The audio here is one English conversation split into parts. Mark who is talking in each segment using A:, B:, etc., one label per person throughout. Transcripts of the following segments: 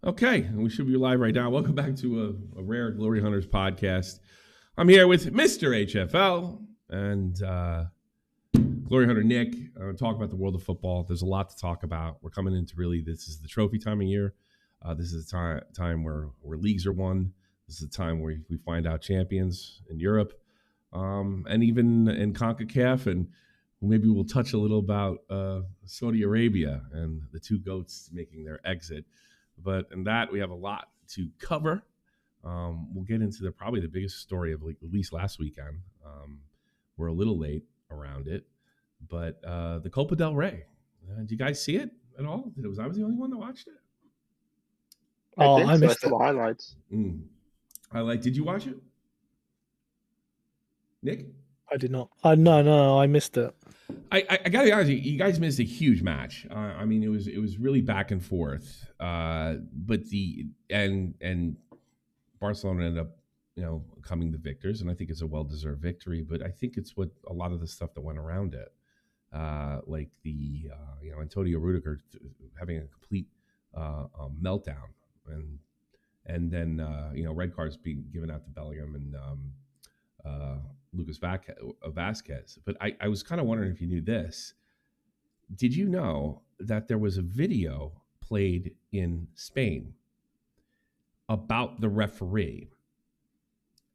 A: Okay, we should be live right now. Welcome back to a rare Glory Hunters podcast. I'm here with Mr. HFL and Glory Hunter Nick. Talk about the world of football. There's a lot to talk about. We're coming into this is the trophy time of year. This is a time where leagues are won. This is a time where we find out champions in Europe and even in CONCACAF. And maybe we'll touch a little about Saudi Arabia and the two GOATs making their exit. But in that, we have a lot to cover. We'll get into probably the biggest story of at least last weekend. We're a little late around it, but the Copa del Rey. Did you guys see it at all? I was the only one that watched it.
B: I missed the highlights.
A: Did you watch it, Nick?
B: I did not. No, I missed it.
A: I gotta be honest, you guys missed a huge match. I mean, it was really back and forth. But Barcelona ended up, coming the victors, and I think it's a well-deserved victory. But I think it's what a lot of the stuff that went around it, like the Antonio Rudiger having a complete meltdown, and then red cards being given out to Bellingham and Lucas Vasquez. But I was kind of wondering if you knew this. Did you know that there was a video played in Spain about the referee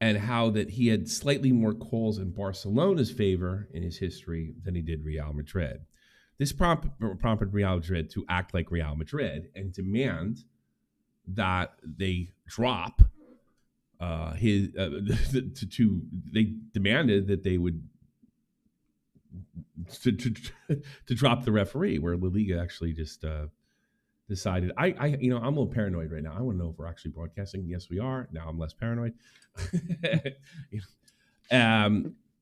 A: and how that he had slightly more calls in Barcelona's favor in his history than he did Real Madrid? This prompted Real Madrid to act like Real Madrid and demand that they drop they demanded that they would to drop the referee, where La Liga actually just decided. I'm a little paranoid right now. I want to know if we're actually broadcasting. Yes, we are. Now I'm less paranoid.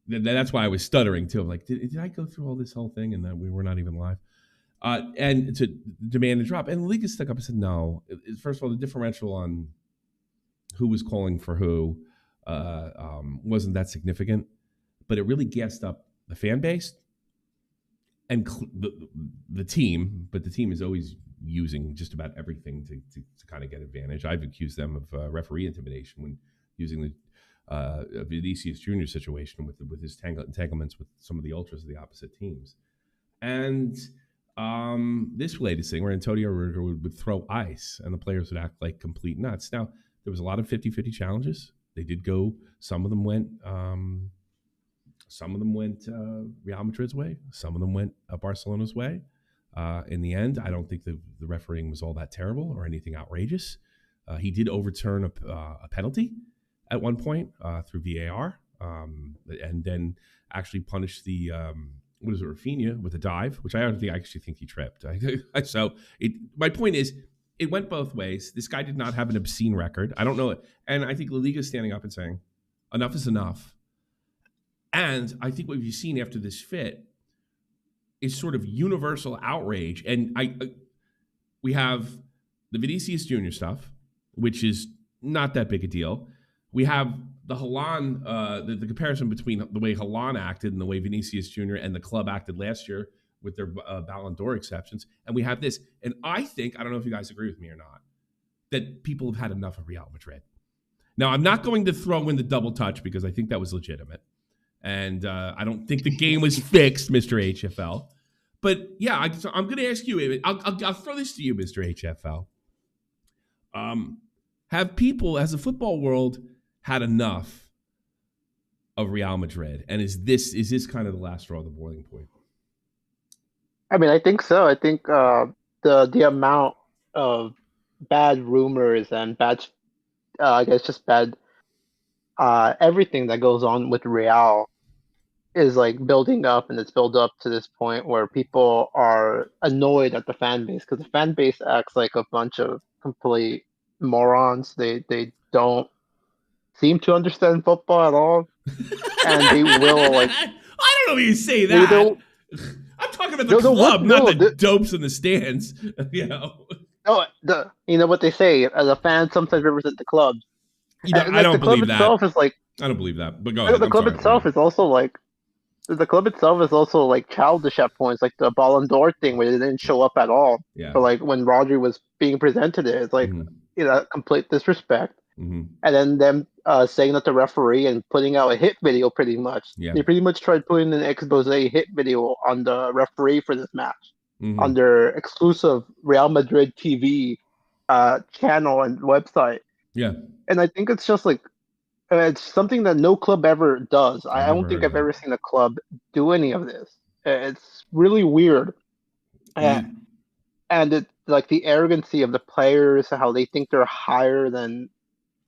A: That's why I was stuttering too. I'm like, did I go through all this whole thing and that we were not even live? And to demand a drop, and La Liga stuck up and said no. First of all, the differential on who was calling for who wasn't that significant, but it really gassed up the fan base and the team. But the team is always using just about everything to kind of get advantage. I've accused them of referee intimidation when using the Vinicius Jr. situation with his entanglements with some of the ultras of the opposite teams. And this latest thing where Antonio Rudiger would throw ice and the players would act like complete nuts. Now, there was a lot of 50-50 challenges. They did go. Some of them went Real Madrid's way. Some of them went Barcelona's way. In the end, I don't think the refereeing was all that terrible or anything outrageous. He did overturn a penalty at one point through VAR, and then actually punished the Rafinha with a dive, which I actually think he tripped. My point is, it went both ways. This guy did not have an obscene record. I don't know it. And I think La Liga is standing up and saying, enough is enough. And I think what we've seen after this fit is sort of universal outrage. And we have the Vinicius Jr. stuff, which is not that big a deal. We have the Haaland, the comparison between the way Haaland acted and the way Vinicius Jr. and the club acted last year with their Ballon d'Or exceptions. And we have this. And I don't know if you guys agree with me or not, that people have had enough of Real Madrid. Now, I'm not going to throw in the double touch because I think that was legitimate. And I don't think the game was fixed, Mr. HFL. But yeah, I'm going to ask you, I'll throw this to you, Mr. HFL. Have people, has the football world had enough of Real Madrid? And is this kind of the last straw, the boiling point?
B: I mean, I think so. I think the amount of bad rumors and bad, just bad everything that goes on with Real is like building up, and it's built up to this point where people are annoyed at the fan base because the fan base acts like a bunch of complete morons. They don't seem to understand football at all, and they will like.
A: I don't know if you say that. I'm talking about the club, not the dopes in the stands.
B: No, you know what they say. The fans sometimes represent the club.
A: I don't believe that.
B: I
A: don't believe that. But go ahead.
B: The club itself is also like childish at points, like the Ballon d'Or thing where they didn't show up at all.
A: Yeah.
B: But like when Rodri was being presented, it's like complete disrespect,
A: Mm-hmm.
B: and then them saying that the referee and putting out a hit video pretty much.
A: Yeah.
B: They pretty much tried putting an expose hit video on the referee for this match on
A: Mm-hmm.
B: their exclusive Real Madrid TV channel and website.
A: Yeah.
B: And I think it's just like it's something that no club ever does.
A: I've
B: I don't
A: never
B: think
A: heard of
B: I've
A: that.
B: ever seen a club do any of this. It's really weird. Uh,
A: You,
B: and it's like the arrogancy of the players, how they think they're higher than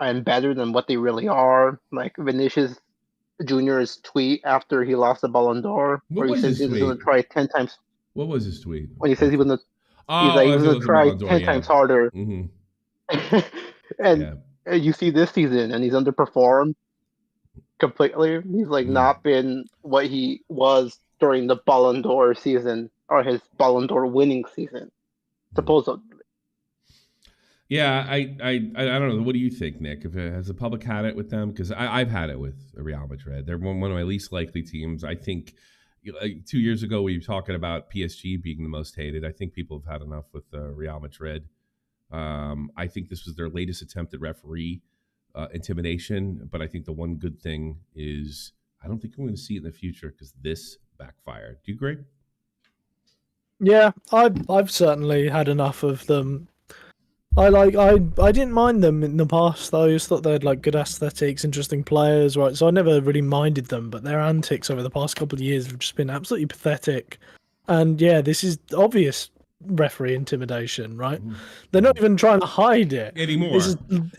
B: and better than what they really are. Like Vinicius Junior's tweet after he lost the Ballon d'Or,
A: what
B: where he
A: was
B: says
A: his
B: he was going
A: tweet?
B: to try 10 times.
A: What was his tweet?
B: When he says he was going to, he's
A: Oh,
B: like he was
A: after
B: going
A: those
B: to try
A: Ballon d'Or,
B: 10 times
A: yeah.
B: harder.
A: Mm-hmm.
B: And
A: Yeah.
B: you see this season, and he's underperformed completely. He's like
A: Mm-hmm.
B: not been what he was during the Ballon d'Or season or his Ballon d'Or winning season, supposedly.
A: Yeah, I don't know. What do you think, Nick? If has the public had it with them? Because I've had it with Real Madrid. They're one of my least likely teams. I think 2 years ago we were talking about PSG being the most hated. I think people have had enough with Real Madrid. I think this was their latest attempt at referee intimidation. But I think the one good thing is I don't think we're going to see it in the future because this backfired. Do you agree?
C: Yeah, I've certainly had enough of them. I didn't mind them in the past. I always thought they had like good aesthetics, interesting players, right? So I never really minded them, but their antics over the past couple of years have just been absolutely pathetic. And yeah, this is obvious referee intimidation, right? They're not even trying to hide it.
A: Anymore.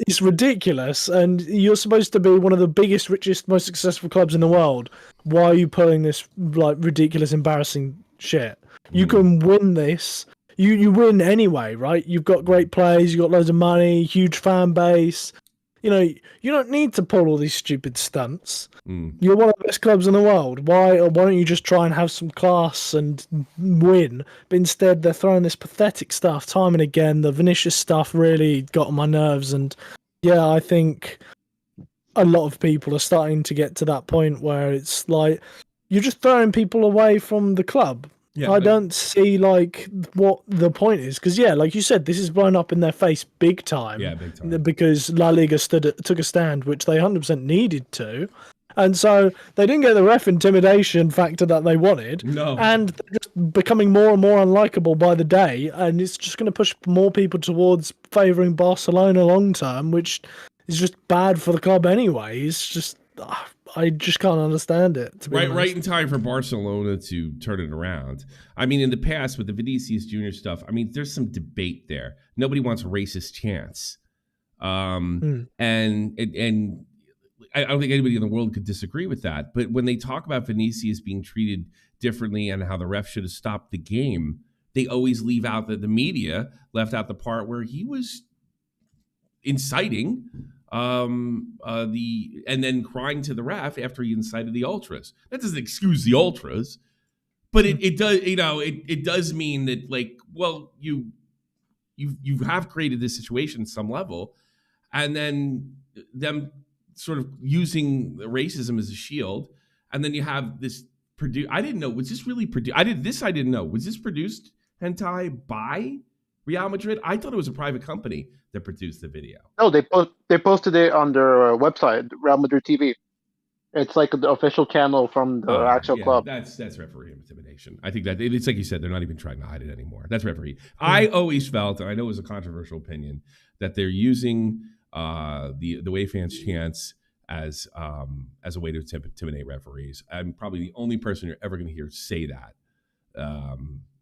C: It's ridiculous. And you're supposed to be one of the biggest, richest, most successful clubs in the world. Why are you pulling this like ridiculous, embarrassing shit? You can win this. You win anyway, right? You've got great players, you've got loads of money, huge fan base. You know, you don't need to pull all these stupid stunts. You're one of the best clubs in the world. Why don't you just try and have some class and win? But instead, they're throwing this pathetic stuff time and again. The Vinicius stuff really got on my nerves, and yeah, I think a lot of people are starting to get to that point where it's like you're just throwing people away from the club.
A: Yeah,
C: I don't see like what the point is because yeah, like you said, this is blown up in their face big time.
A: Yeah, big time.
C: Because La Liga took a stand, which they 100% needed to, and so they didn't get the ref intimidation factor that they wanted.
A: No.
C: And they're just becoming more and more unlikable by the day, and it's just going to push more people towards favouring Barcelona long term, which is just bad for the club anyway. It's just I just can't understand it. To be honest.
A: Right in time for Barcelona to turn it around. I mean, in the past with the Vinicius Junior stuff, I mean, there's some debate there. Nobody wants a racist chance, and I don't think anybody in the world could disagree with that. But when they talk about Vinicius being treated differently and how the ref should have stopped the game, they always leave out the media left out the part where he was inciting and then crying to the ref after he incited the ultras. That doesn't excuse the ultras, but it does, it does mean that like, well, you have created this situation at some level, and then them sort of using racism as a shield, and then you have this I didn't know, was this really produced? I didn't know. Was this produced, hentai, by Real Madrid? I thought it was a private company that produced the video.
B: No, they posted it on their website, Real Madrid TV. It's like the official channel from the actual club.
A: That's referee intimidation. I think that it's like you said, they're not even trying to hide it anymore. That's referee. I always felt, and I know it was a controversial opinion, that they're using the way fans chants as a way to intimidate referees. I'm probably the only person you're ever going to hear say that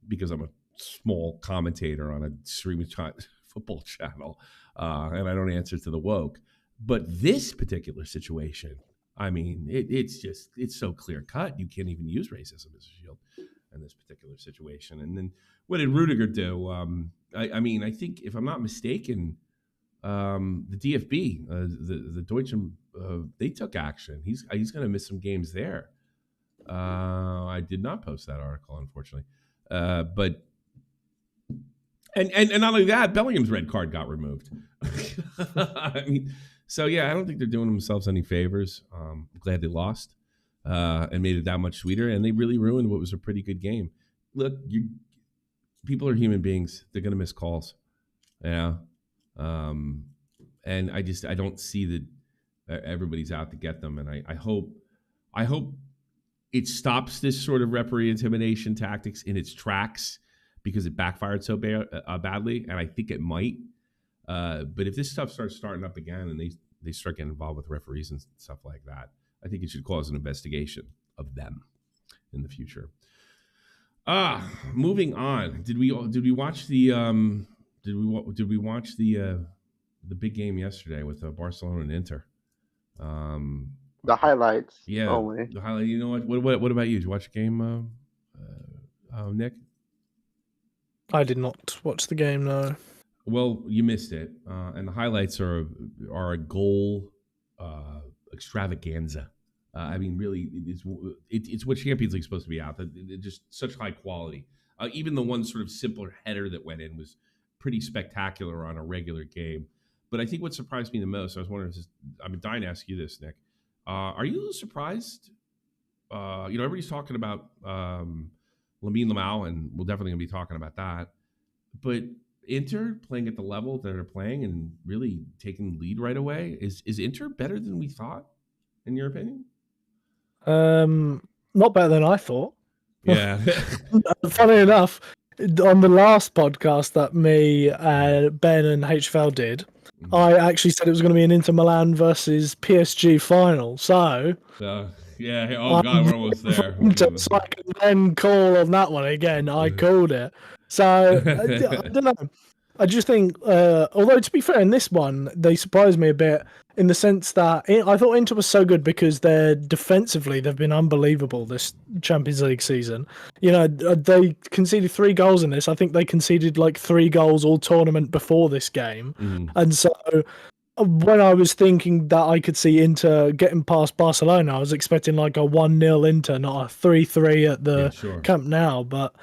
A: because I'm a small commentator on a streaming football channel, and I don't answer to the woke. But this particular situation, I mean, it's so clear cut. You can't even use racism as a shield in this particular situation. And then what did Rudiger do? I mean, I think if I'm not mistaken, the DFB, the Deutsche, they took action. He's going to miss some games there. I did not post that article, unfortunately, but. And not only that, Bellingham's red card got removed. I mean, so yeah, I don't think they're doing themselves any favors. I'm glad they lost and made it that much sweeter, and they really ruined what was a pretty good game. Look, people are human beings; they're going to miss calls. Yeah, And I don't see that everybody's out to get them. And I hope it stops this sort of referee intimidation tactics in its tracks because it backfired so badly, and I think it might. But if this stuff starting up again and they start getting involved with referees and stuff like that, I think it should cause an investigation of them in the future. Moving on. Did we watch the did we watch the big game yesterday with Barcelona and Inter?
B: The highlights.
A: Yeah,
B: only.
A: the highlight. You know what? What about you? Did you watch the game, Nick?
C: I did not watch the game. No.
A: Well, you missed it, and the highlights are a goal extravaganza. I mean, really, it's what Champions League is supposed to be out. Just such high quality. Even the one sort of simpler header that went in was pretty spectacular on a regular game. But I think what surprised me the most, I was wondering, I'm dying to ask you this, Nick. Are you a little surprised? Everybody's talking about Lamine Yamal, and we're definitely going to be talking about that. But Inter playing at the level that they're playing and really taking the lead right away, is Inter better than we thought, in your opinion?
C: Not better than I thought.
A: Yeah.
C: Funny enough, on the last podcast that me, Ben, and HFL did, I actually said it was going to be an Inter Milan versus PSG final. So,
A: yeah. Oh God, we're almost there.
C: So I can then call on that one again. I called it. So I don't know. I just think, although to be fair, in this one they surprised me a bit in the sense that I thought Inter was so good because they're defensively they've been unbelievable this Champions League season. You know, they conceded 3 goals in this. I think they conceded like 3 goals all tournament before this game, and so when I was thinking that I could see Inter getting past Barcelona, I was expecting like a 1-0 Inter, not a 3-3 at the Camp Nou. But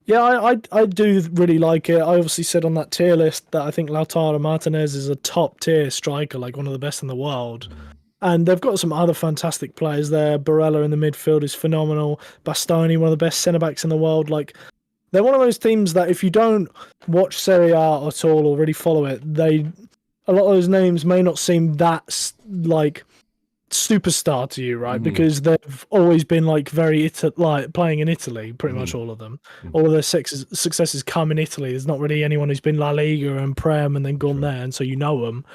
C: yeah, I do really like it. I obviously said on that tier list that I think Lautaro Martinez is a top tier striker, like one of the best in the world. And they've got some other fantastic players there. Barella in the midfield is phenomenal. Bastoni, one of the best centre backs in the world. Like, they're one of those teams that if you don't watch Serie A at all or really follow it, a lot of those names may not seem that like superstar to you, right? Because they've always been like very like playing in Italy, pretty much all of them. All of their successes come in Italy. There's not really anyone who's been La Liga and Prem and then gone there, and so you know them.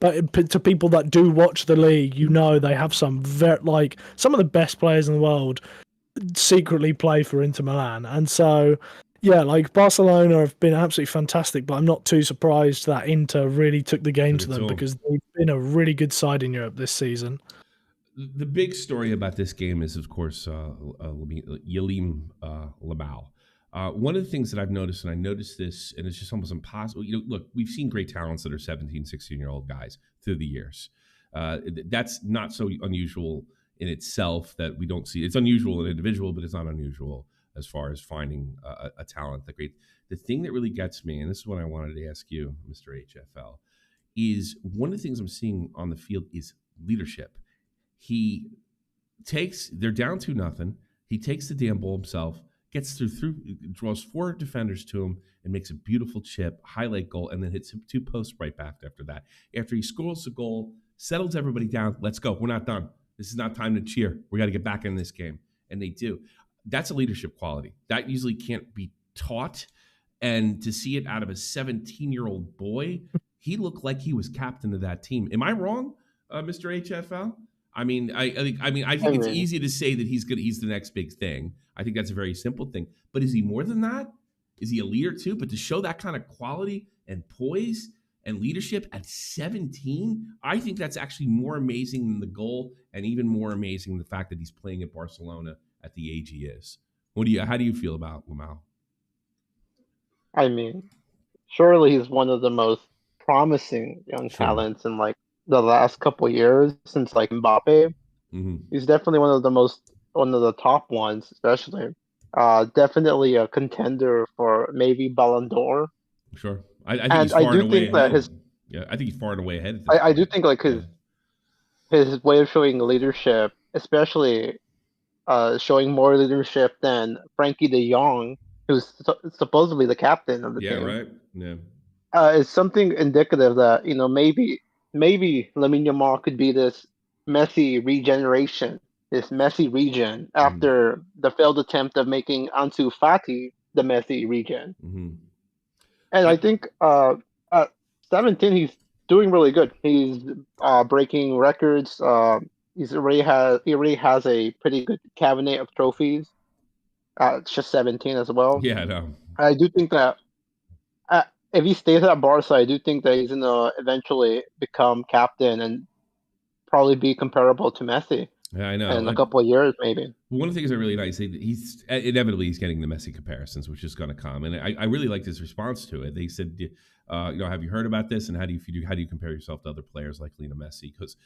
C: But to people that do watch the league, you know they have some some of the best players in the world secretly play for Inter Milan, and so. Yeah, like Barcelona have been absolutely fantastic, but I'm not too surprised that Inter really took the game to them because they've been a really good side in Europe this season.
A: The big story about this game is, of course, Yamal. One of the things that I've noticed, and I noticed this, and it's just almost impossible. Look, we've seen great talents that are 17, 16-year-old guys through the years. That's not so unusual in itself that we don't see. It's unusual in an individual, but it's not unusual as far as finding a talent that great. The thing that really gets me, and this is what I wanted to ask you, Mr. HFL, is one of the things I'm seeing on the field is leadership. They're down 2-0. He takes the damn ball himself, gets through, draws 4 defenders to him, and makes a beautiful chip, highlight goal, and then hits 2 posts right back after that. After he scores the goal, settles everybody down. Let's go. We're not done. This is not time to cheer. We got to get back in this game. And they do. That's a leadership quality. That usually can't be taught. And to see it out of a 17-year-old boy, he looked like he was captain of that team. Am I wrong, Mr. HFL? I mean, I think it's easy to say that he's the next big thing. I think that's a very simple thing. But is he more than that? Is he a leader too? But to show that kind of quality and poise and leadership at 17, I think that's actually more amazing than the goal, and even more amazing the fact that he's playing at Barcelona at the age he is. How do you feel about Yamal?
B: I mean, surely he's one of the most promising young talents in like the last couple of years since like Mbappe. He's definitely one of the top ones, especially. Definitely a contender for maybe Ballon d'Or.
A: Sure, I think he's far and away ahead. I think he's far and away ahead.
B: I do think like his way of showing leadership, especially showing more leadership than Frankie de Jong, who's supposedly the captain of the team.
A: Yeah, right. Yeah.
B: it's something indicative that maybe Lamine Yamal could be this Messi regeneration, this Messi regen
A: Mm-hmm.
B: after the failed attempt of making Ansu Fati the Messi regen.
A: Mm-hmm.
B: And I think at 17 he's doing really good. He's breaking records. He already has a pretty good cabinet of trophies. It's just 17 as well.
A: Yeah, no.
B: I do think that uh, if he stays at Barca, I do think that he's gonna eventually become captain and probably be comparable to Messi
A: Yeah, I know.
B: in a couple of years, maybe.
A: One of the things I really like, he's inevitably he's getting the Messi comparisons, which is going to come, and I really liked his response to it. They said, have you heard about this, and how do you compare yourself to other players like Lionel Messi? Because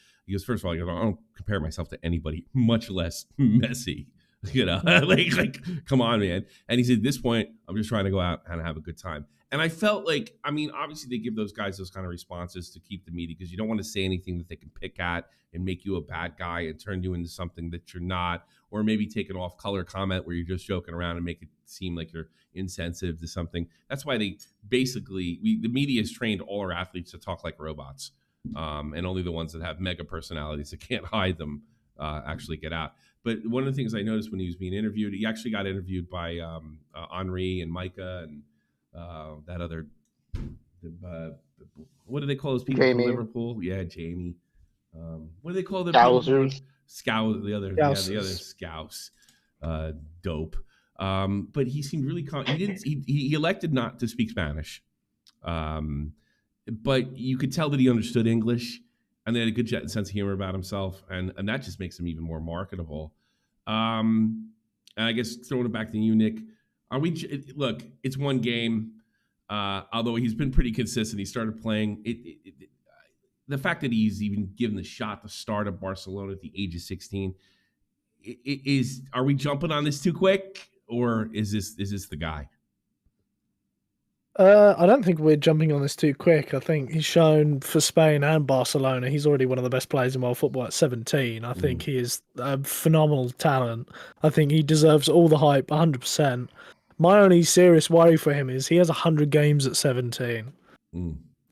A: first of all, I don't compare myself to anybody, much less Messi. like, come on, man. And he said, at this point, I'm just trying to go out and have a good time. And I felt like, I mean, obviously they give those guys those kind of responses to keep the media because you don't want to say anything that they can pick at and make you a bad guy and turn you into something that you're not, or maybe take an off-color comment where you're just joking around and make it seem like you're insensitive to something. That's why they basically, the media has trained all our athletes to talk like robots, and only the ones that have mega personalities that can't hide them actually get out. But one of the things I noticed when he was being interviewed, he actually got interviewed by Henri and Micah and that other, what do they call those people
B: Jamie.
A: from Liverpool? Yeah, Jamie. What do they call the
B: Scousers?
A: Scout, the other Scouse, dope. But he seemed really he elected not to speak Spanish, but you could tell that he understood English and they had a good sense of humor about himself, and that just makes him even more marketable. And I guess throwing it back to you, Nick, look, it's one game. Although he's been pretty consistent, he started playing the fact that he's even given the shot to start at Barcelona at the age of 16 are we jumping on this too quick, or is this the guy?
C: I don't think we're jumping on this too quick. I think he's shown for Spain and Barcelona he's already one of the best players in world football at 17. I think he is a phenomenal talent. I think he deserves all the hype, 100%. My only serious worry for him is he has 100 games at 17.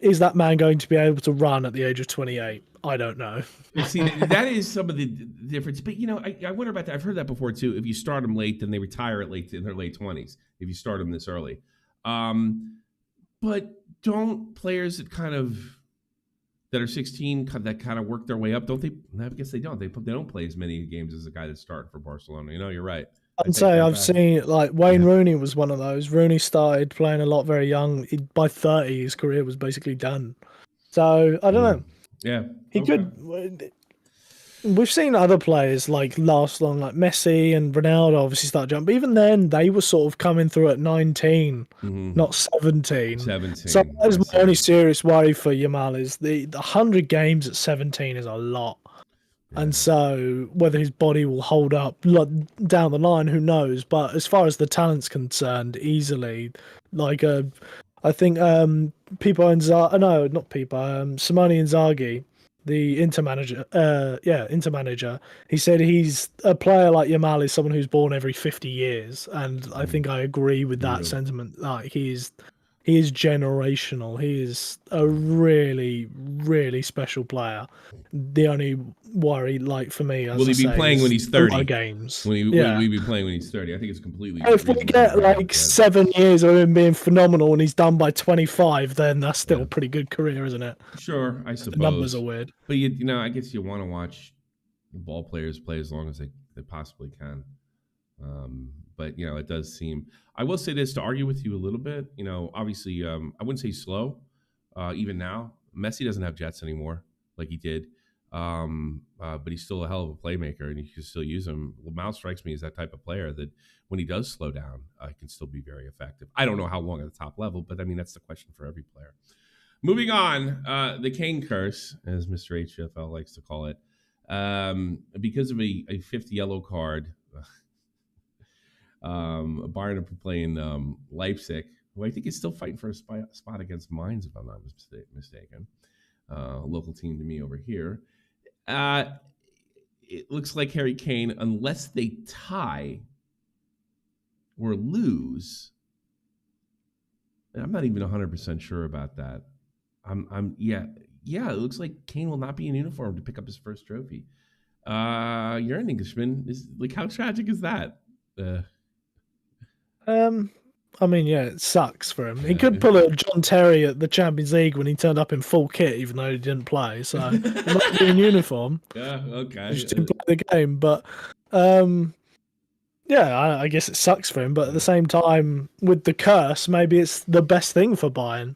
C: Is that man going to be able to run at the age of 28? I don't know.
A: See, that is some of the difference. But, I wonder about that. I've heard that before, too. If you start them late, then they retire in their late 20s, if you start them this early. But don't players that are 16 that kind of work their way up, don't they? I guess they don't. They don't play as many games as the guy that started for Barcelona. You're right.
C: I'd say I've seen, like, Wayne Rooney was one of those. Rooney started playing a lot very young. By 30, his career was basically done. So, I don't know.
A: Yeah.
C: He could... We've seen other players, like, last long, like Messi and Ronaldo obviously start jumping. But even then, they were sort of coming through at 19, not 17.
A: 17.
C: So that is my only serious worry for Yamal is the 100 games at 17 is a lot. And so whether his body will hold up down the line, who knows? But as far as the talent's concerned, easily, like I think Simone Inzaghi, the Inter manager, he said he's a player like Yamal is someone who's born every 50 years, and I think I agree with that sentiment. Like he is generational. He is a really, really special player. The only worry, like for me,
A: will he be playing when he's 30?
C: Games.
A: Will he be playing when he's 30? I think it's completely.
C: If we get like 7 years of him being phenomenal and he's done by 25, then that's still a pretty good career, isn't it?
A: Sure, I suppose.
C: The numbers are weird,
A: but I guess you want to watch ball players play as long as they possibly can. But it does seem. I will say this to argue with you a little bit. Obviously, I wouldn't say slow. Even now, Messi doesn't have jets anymore like he did. But he's still a hell of a playmaker, and you can still use him. Lamine strikes me as that type of player that when he does slow down, can still be very effective. I don't know how long at the top level, but I mean that's the question for every player. Moving on, the Kane curse, as Mr. HFL likes to call it, because of a fifth yellow card. Bayern are playing Leipzig, who I think is still fighting for a spot against Mainz, if I'm not mistaken. Local team to me over here. It looks like Harry Kane, unless they tie or lose, I'm not even 100% sure about that. Yeah. It looks like Kane will not be in uniform to pick up his first trophy. You're an Englishman. Is like how tragic is that?
C: I mean, yeah, it sucks for him. He could pull a John Terry at the Champions League when he turned up in full kit, even though he didn't play. So he might be in uniform.
A: Yeah, okay.
C: He just didn't play the game. But yeah, I guess it sucks for him. But at the same time, with the curse, maybe it's the best thing for Bayern.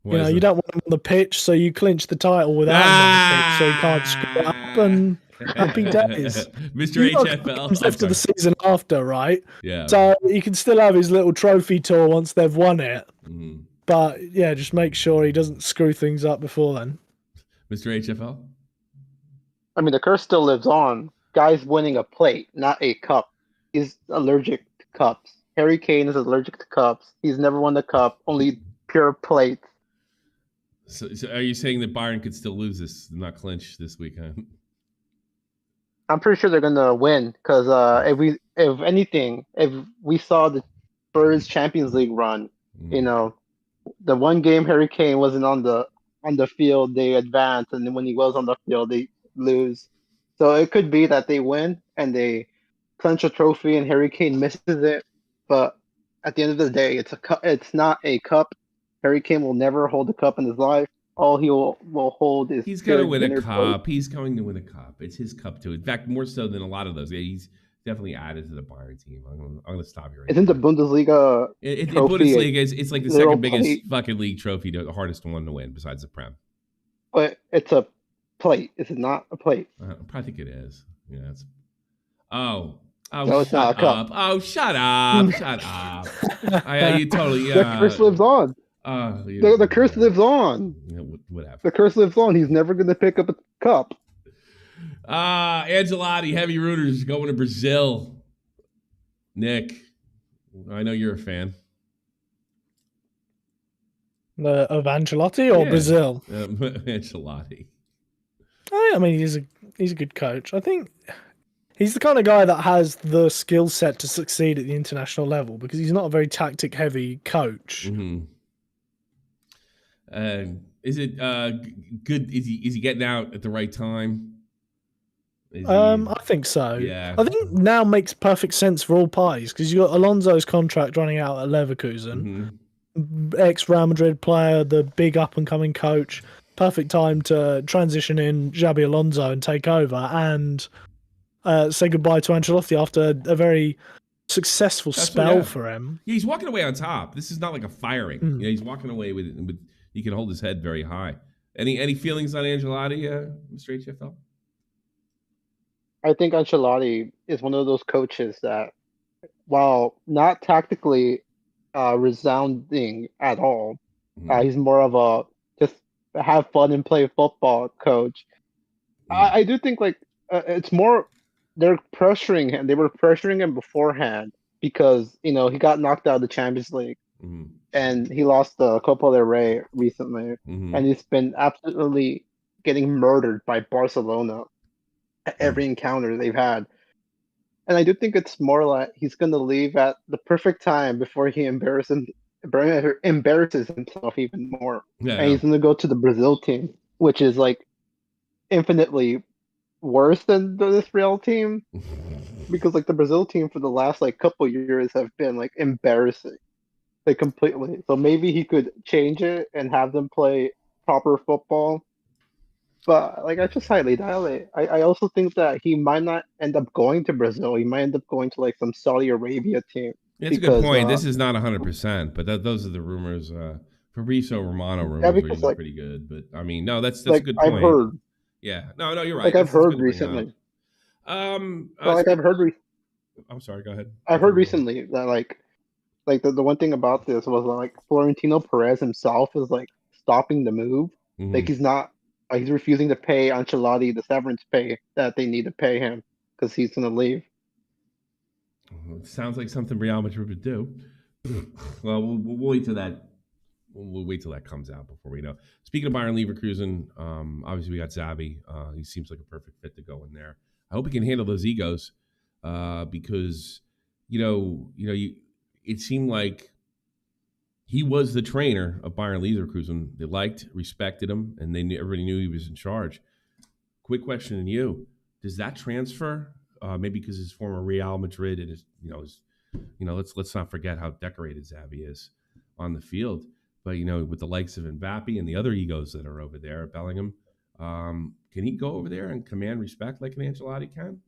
C: You know, you don't want him on the pitch, so you clinch the title without him on the pitch, so he can't screw it up. And happy days.
A: Mr. HFL.
C: He's left to the season after, right?
A: Yeah.
C: So he can still have his little trophy tour once they've won it.
A: Mm-hmm.
C: But yeah, just make sure he doesn't screw things up before then.
A: Mr. HFL?
B: I mean, the curse still lives on. Guy's winning a plate, not a cup. He's allergic to cups. Harry Kane is allergic to cups. He's never won the cup, only pure plates.
A: So are you saying that Bayern could still lose this, not clinch this weekend?
B: I'm pretty sure they're gonna win because if we saw the Spurs Champions League run, you know, the one game Harry Kane wasn't on the field, they advance, and then when he was on the field, they lose. So it could be that they win and they clinch a trophy, and Harry Kane misses it. But at the end of the day, it's a cup. It's not a cup. Harry Kane will never hold a cup in his life. All he will hold is
A: he's going to win a cup. He's going to win a cup. It's his cup too. In fact, more so than a lot of those. Yeah, he's definitely added to the Bayern team. I'm going to stop you right
B: Isn't the Bundesliga
A: Bundesliga it's like the second biggest fucking league trophy, the hardest one to win besides the Prem.
B: But it's a plate. Is it not a plate?
A: I probably think it is. Yeah.
B: No, it's not a cup.
A: Oh, shut up! Shut up! You totally.
B: The curse lives on. The curse lives on.
A: Yeah, whatever.
B: The curse lives on. He's never going to pick up a cup.
A: Ancelotti, heavy rooters going to Brazil. Nick, I know you're a fan.
C: Of Ancelotti or Brazil?
A: Ancelotti.
C: I mean, he's a good coach. I think he's the kind of guy that has the skill set to succeed at the international level because he's not a very tactic-heavy coach.
A: Mm-hmm. Is it good? Is he getting out at the right time?
C: I think so.
A: Yeah.
C: I think now makes perfect sense for all parties because you got Alonso's contract running out at Leverkusen, ex-Real Madrid player, the big up-and-coming coach. Perfect time to transition in Xabi Alonso and take over and say goodbye to Ancelotti after a very successful spell for him.
A: Yeah, he's walking away on top. This is not like a firing. Yeah, he's walking away with he can hold his head very high. Any feelings on Ancelotti, Mr. HFL?
B: I think Ancelotti is one of those coaches that, while not tactically resounding at all, he's more of a just have fun and play football coach. I do think it's more they're pressuring him. They were pressuring him beforehand because he got knocked out of the Champions League. And he lost the Copa del Rey recently, and he's been absolutely getting murdered by Barcelona at every encounter they've had. And I do think it's more like he's going to leave at the perfect time before he embarrasses himself even more.
A: Yeah,
B: and he's going to go to the Brazil team, which is like infinitely worse than this Real team, because like the Brazil team for the last couple years have been embarrassing. Completely. So maybe he could change it and have them play proper football. But I just highly doubt it. I also think that he might not end up going to Brazil. He might end up going to some Saudi Arabia team.
A: That's a good point. This is not 100%, but those are the rumors. Fabrizio Romano rumors are pretty good. But I mean, no, that's a good point.
B: I've heard.
A: Yeah. No, you're right.
B: I've heard recently.
A: I'm sorry. Go ahead.
B: I've heard recently that the one thing about this was Florentino Perez himself is stopping the move. He's refusing to pay Ancelotti the severance pay that they need to pay him because he's going to leave.
A: It sounds like something Real Madrid would do. Well, we'll wait till that. We'll wait till that comes out before we know. Speaking of Bayern Leverkusen, obviously we got Xavi. He seems like a perfect fit to go in there. I hope he can handle those egos because it seemed like he was the trainer of Bayern Leverkusen. They liked, respected him, and everybody knew he was in charge. Quick question to you: does that transfer? Maybe because his former Real Madrid and let's not forget how decorated Xavi is on the field. But with the likes of Mbappe and the other egos that are over there, Bellingham, can he go over there and command respect like an Ancelotti can?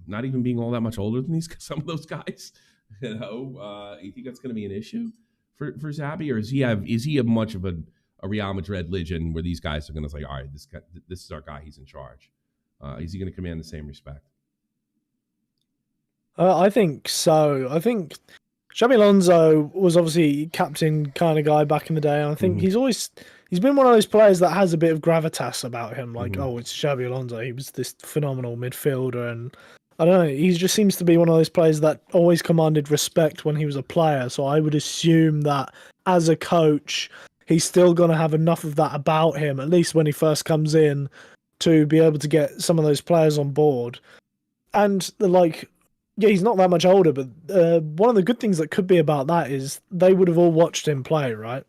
A: Not even being all that much older than some of those guys. You think that's going to be an issue for Xavi, or is he a much of a Real Madrid legend where these guys are going to say, all right, this is our guy, he's in charge? Is he going to command the same respect?
C: I think so. I think Xabi Alonso was obviously captain kind of guy back in the day, and I think he's been one of those players that has a bit of gravitas about him. Like, oh, it's Xabi Alonso. He was this phenomenal midfielder, and I don't know. He just seems to be one of those players that always commanded respect when he was a player. So I would assume that as a coach, he's still going to have enough of that about him, at least when he first comes in, to be able to get some of those players on board. And yeah, he's not that much older, but one of the good things that could be about that is they would have all watched him play, right?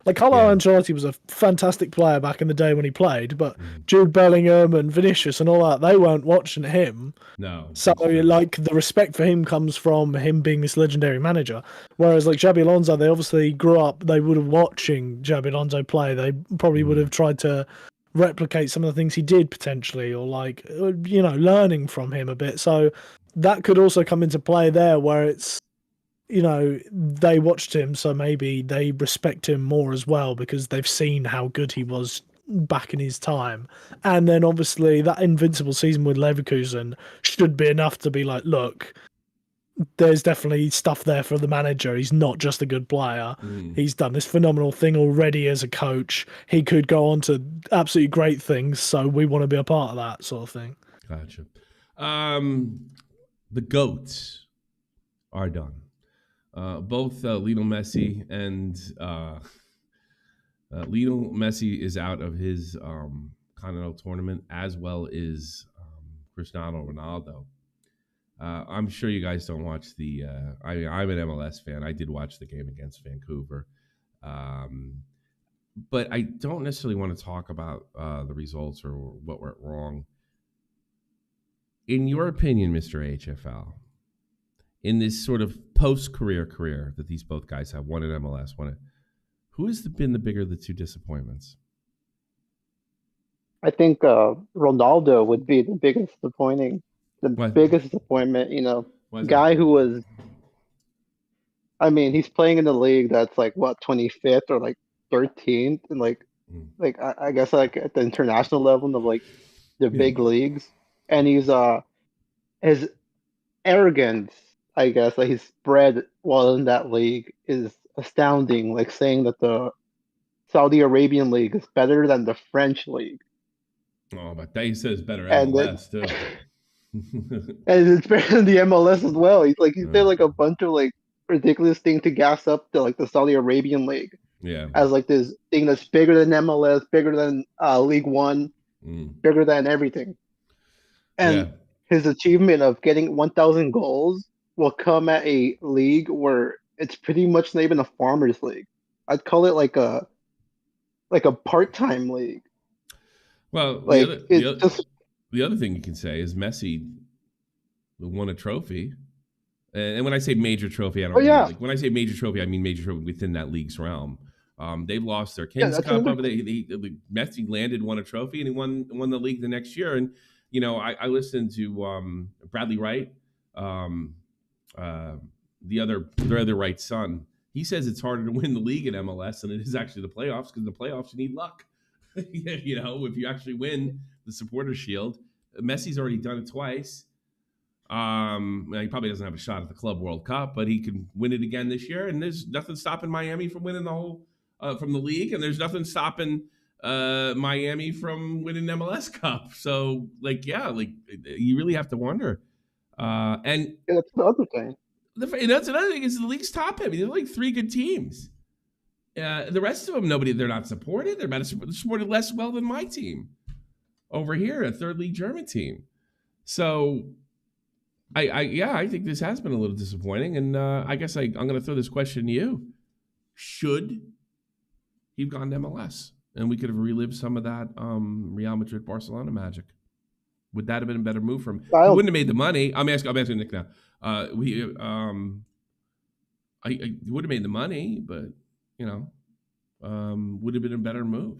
C: Like, Carlo Ancelotti was a fantastic player back in the day when he played, but Jude Bellingham and Vinicius and all that, they weren't watching him.
A: No.
C: So, like, the respect for him comes from him being this legendary manager. Whereas, like, Xabi Alonso, they obviously grew up, they would have watching Xabi Alonso play. They probably would have tried to replicate some of the things he did potentially, or learning from him a bit. So that could also come into play there, where it's, they watched him, so maybe they respect him more as well because they've seen how good he was back in his time. And then obviously that invincible season with Leverkusen should be enough to be like, look, there's definitely stuff there for the manager. He's not just a good player. He's done this phenomenal thing already as a coach. He could go on to absolutely great things, so we want to be a part of that sort of thing.
A: Gotcha. The GOATs are done. Both Lionel Messi and Lionel Messi is out of his Continental Tournament, as well as Cristiano Ronaldo. I'm sure you guys don't watch the. I'm an MLS fan. I did watch the game against Vancouver, but I don't necessarily want to talk about the results or what went wrong. In your opinion, Mr. HFL, in this sort of post-career that these both guys have, one in MLS, who has been the bigger of the two disappointments?
B: I think Ronaldo would be the biggest disappointing. Biggest disappointment, guy who was, he's playing in the league that's like what, 25th or like 13th, and I guess like at the international level of like the big leagues, and he's his arrogance, I guess, like he's spread while in that league is astounding. Like saying that the Saudi Arabian league is better than the French league.
A: Oh, but he says better MLS too.
B: And it's better than the MLS as well. He said like a bunch of like ridiculous thing to gas up the Saudi Arabian league.
A: Yeah.
B: As like this thing that's bigger than MLS, bigger than League One, bigger than everything. And his achievement of getting 1,000 goals will come at a league where it's pretty much not even a farmers league. I'd call it like a part-time league.
A: Well, the other thing you can say is Messi won a trophy. And when I say major trophy, I don't mean, when I say major trophy, I mean major trophy within that league's realm. They've lost their Kings Cup. Messi won a trophy, and he won the league the next year. And I listened to Bradley Wright, their other Wright's son. He says it's harder to win the league in MLS than it is actually the playoffs, because in the playoffs you need luck. If you actually win the Supporters Shield, Messi's already done it twice. He probably doesn't have a shot at the Club World Cup, but he can win it again this year. And there's nothing stopping Miami from winning the whole from the league, and there's nothing stopping Miami from winning MLS Cup. So, you really have to wonder. And
B: that's the other thing.
A: That's another thing is the league's top heavy. They're like three good teams. The rest of them, they're not supported. They're supported less well than my team over here, a third league German team. So, I think this has been a little disappointing, and I guess I'm going to throw this question to you. should he've gone to MLS, and we could have relived some of that Real Madrid Barcelona magic. Would that have been a better move for him? He wouldn't have made the money. I'm asking Nick now. I would have made the money, but would have been a better move.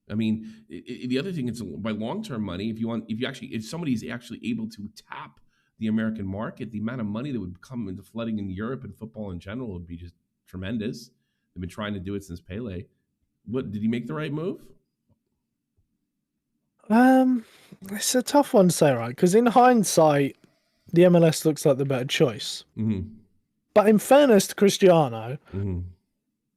A: I mean, the other thing is by long-term money. If somebody's actually able to tap the American market, the amount of money that would come into flooding in Europe and football in general would be just tremendous. They've been trying to do it since Pele. What did he make the right move?
C: It's a tough one to say, right? Because in hindsight, the MLS looks like the better choice.
A: Mm-hmm.
C: But in fairness to Cristiano,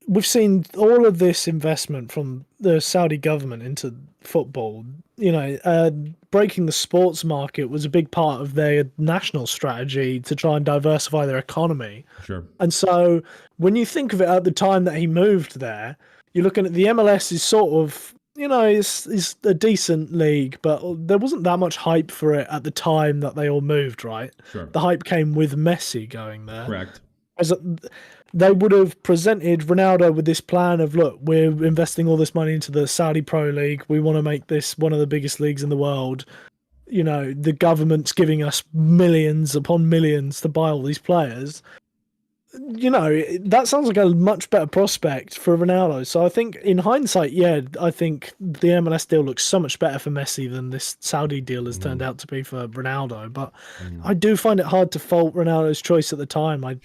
C: we've seen all of this investment from the Saudi government into football. Breaking the sports market was a big part of their national strategy to try and diversify their economy.
A: Sure.
C: And so when you think of it at the time that he moved there, you're looking at the MLS is sort of, it's a decent league, but there wasn't that much hype for it at the time that they all moved, right?
A: Sure.
C: The hype came with Messi going there.
A: Correct.
C: As they would have presented Ronaldo with this plan of, look, we're investing all this money into the Saudi Pro League. We want to make this one of the biggest leagues in the world. The government's giving us millions upon millions to buy all these players. That sounds like a much better prospect for Ronaldo. So I think in hindsight, I think the MLS deal looks so much better for Messi than this Saudi deal has turned out to be for Ronaldo. But I do find it hard to fault Ronaldo's choice at the time. I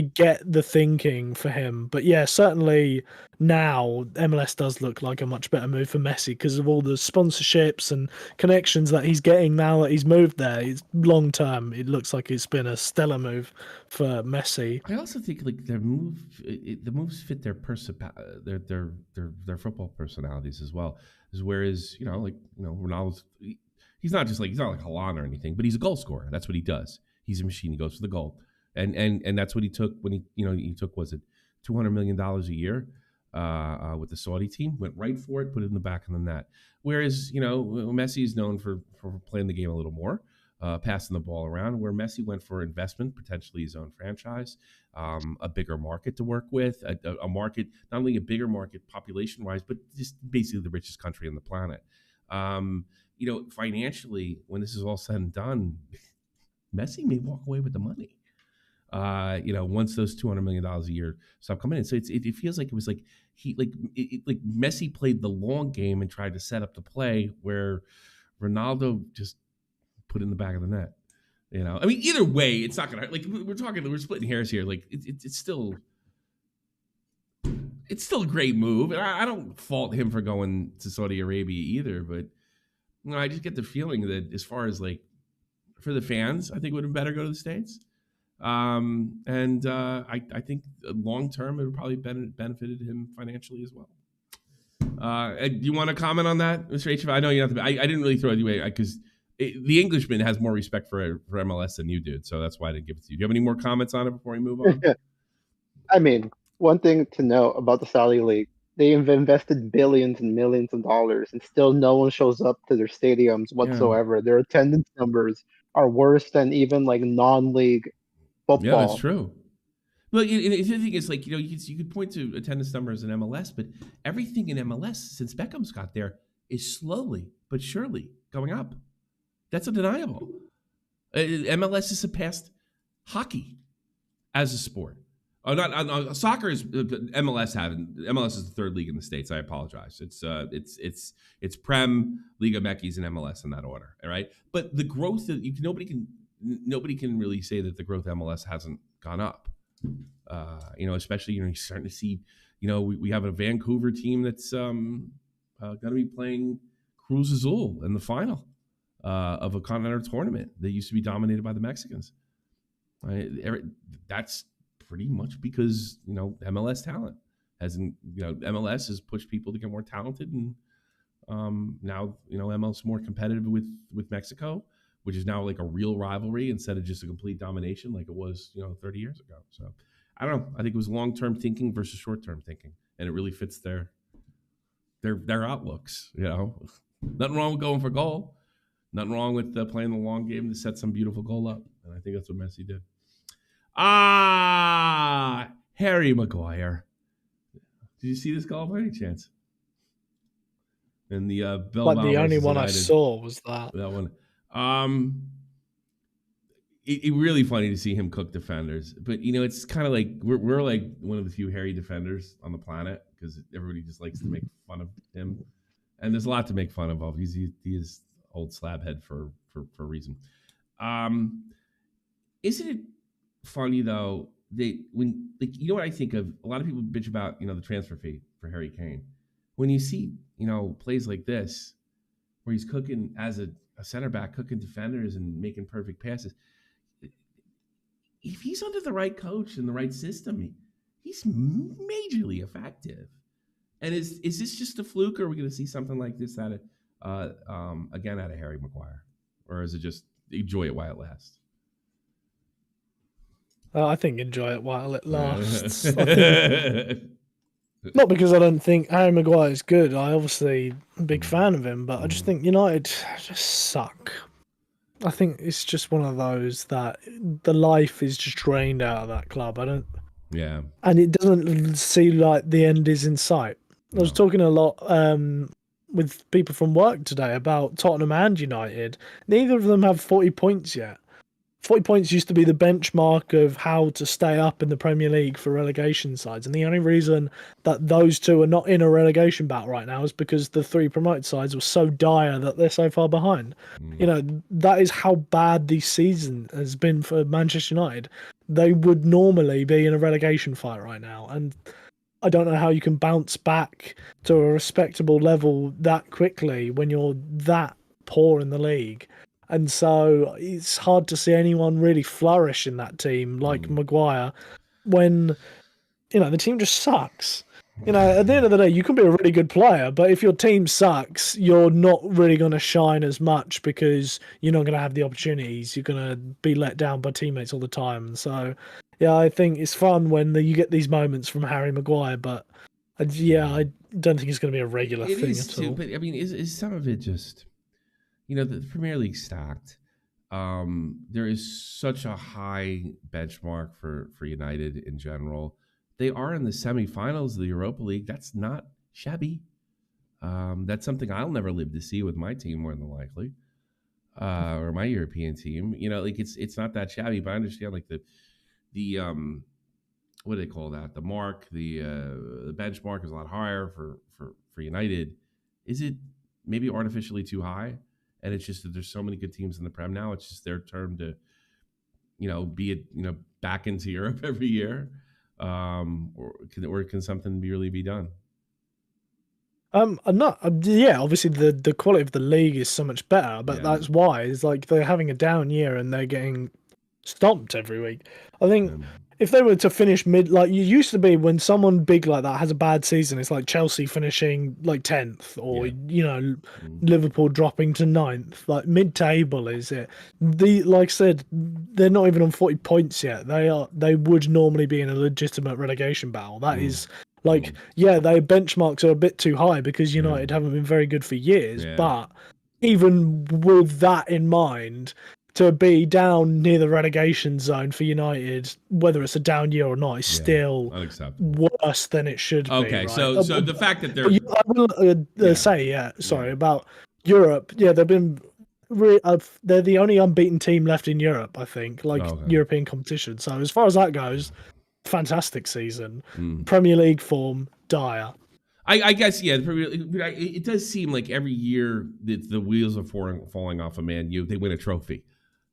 C: get the thinking for him. But yeah, certainly now MLS does look like a much better move for Messi because of all the sponsorships and connections that he's getting now that he's moved there. It's long term. It looks like it's been a stellar move for Messi.
A: I also think like the moves fit their their football personalities as well. Whereas Ronaldo's he's not like Haaland or anything, but he's a goal scorer. That's what he does. He's a machine. He goes for the goal, and that's what he took when he took was it $200 million a year with the Saudi team. Went right for it, put it in the back of the net. Whereas Messi is known for playing the game a little more. Passing the ball around, where Messi went for investment, potentially his own franchise, a bigger market to work with, a market, not only a bigger market population-wise, but just basically the richest country on the planet. Financially, when this is all said and done, Messi may walk away with the money. Once those $200 million a year stop coming in, so it feels like it was like Messi played the long game and tried to set up the play, where Ronaldo just put in the back of the net. I mean, either way, it's not gonna we're splitting hairs here. Like it's still a great move. And I don't fault him for going to Saudi Arabia either, but I just get the feeling that as far as like for the fans, I think it would have been better go to the States. I think long term it would probably benefited him financially as well. Do you want to comment on that, Mr. HF? I know you have to. I didn't really throw it away because the Englishman has more respect for MLS than you do, so that's why I didn't give it to you. Do you have any more comments on it before we move on?
B: I mean, one thing to note about the Saudi League, they have invested billions and millions of dollars, and still no one shows up to their stadiums whatsoever. Yeah. Their attendance numbers are worse than even like non-league football.
A: Yeah, that's true. Well, the thing is, like, you could point to attendance numbers in MLS, but everything in MLS since Beckham's got there is slowly but surely going up. That's undeniable. MLS has surpassed hockey as a sport. Soccer is MLS haven't. MLS is the third league in the States. I apologize. It's Prem, Liga MX, and MLS in that order. All right, but the growth that nobody can really say that the growth of MLS hasn't gone up. Especially you're starting to see. We have a Vancouver team that's going to be playing Cruz Azul in the final of a continental tournament that used to be dominated by the Mexicans. That's pretty much because MLS talent hasn't. MLS has pushed people to get more talented, and now MLS is more competitive with Mexico, which is now like a real rivalry instead of just a complete domination like it was 30 years ago. So I don't know. I think it was long-term thinking versus short-term thinking, and it really fits their outlooks. Nothing wrong with going for goal. Nothing wrong with playing the long game to set some beautiful goal up. And I think that's what Messi did. Harry Maguire. Did you see this goal by any chance? And the Bilbao
C: Like the only
A: versus
C: one
A: United,
C: I saw was that.
A: that one. It really funny to see him cook defenders, but it's kind of like we're like one of the few hairy defenders on the planet because everybody just likes to make fun of him, and there's a lot to make fun of. He is old slab head for a reason. Isn't it funny though that when what I think of, a lot of people bitch about the transfer fee for Harry Kane. When you see plays like this where he's cooking as a center back, cooking defenders and making perfect passes. If he's under the right coach and the right system, he's majorly effective. And is this just a fluke, or are we going to see something like this again out of Harry Maguire? Or is it just enjoy it while it lasts?
C: I think enjoy it while it lasts. Not because I don't think Harry Maguire is good. I obviously am a big fan of him, but I just think United just suck. I think it's just one of those that the life is just drained out of that club.
A: Yeah.
C: And it doesn't seem like the end is in sight. I was talking a lot with people from work today about Tottenham and United. Neither of them have 40 points yet. 40 points used to be the benchmark of how to stay up in the Premier League for relegation sides. And the only reason that those two are not in a relegation battle right now is because the three promoted sides were so dire that they're so far behind. That is how bad this season has been for Manchester United. They would normally be in a relegation fight right now. And I don't know how you can bounce back to a respectable level that quickly when you're that poor in the league. And so it's hard to see anyone really flourish in that team like Maguire when, the team just sucks. At the end of the day, you can be a really good player, but if your team sucks, you're not really going to shine as much because you're not going to have the opportunities. You're going to be let down by teammates all the time. So, yeah, I think it's fun when you get these moments from Harry Maguire, but I don't think it's going to be a regular thing at all.
A: But I mean, is some of it just... the Premier League stacked. There is such a high benchmark for United in general. They are in the semifinals of the Europa League. That's not shabby. That's something I'll never live to see with my team, more than likely, or my European team. It's not that shabby. But I understand the what do they call that? The mark, the benchmark is a lot higher for United. Is it maybe artificially too high? And it's just that there's so many good teams in the Prem now. It's just their turn to, be back into Europe every year, or can something really be done?
C: Obviously the quality of the league is so much better, but that's why it's like they're having a down year and they're getting stomped every week. I think if they were to finish mid, like you used to be when someone big like that has a bad season, it's like Chelsea finishing like 10th or, Liverpool dropping to 9th, like mid-table is it. Like I said, they're not even on 40 points yet. They would normally be in a legitimate relegation battle. That is their benchmarks are a bit too high because United haven't been very good for years, but even with that in mind, to be down near the relegation zone for United, whether it's a down year or not, is still
A: unacceptable.
C: Worse than it should be.
A: Okay,
C: right?
A: so the fact that they're...
C: I will say, about Europe. Yeah, they've been... they're the only unbeaten team left in Europe, I think, European competition. So as far as that goes, fantastic season. Premier League form, dire.
A: I guess, it does seem like every year that the wheels are falling off of Man U, they win a trophy.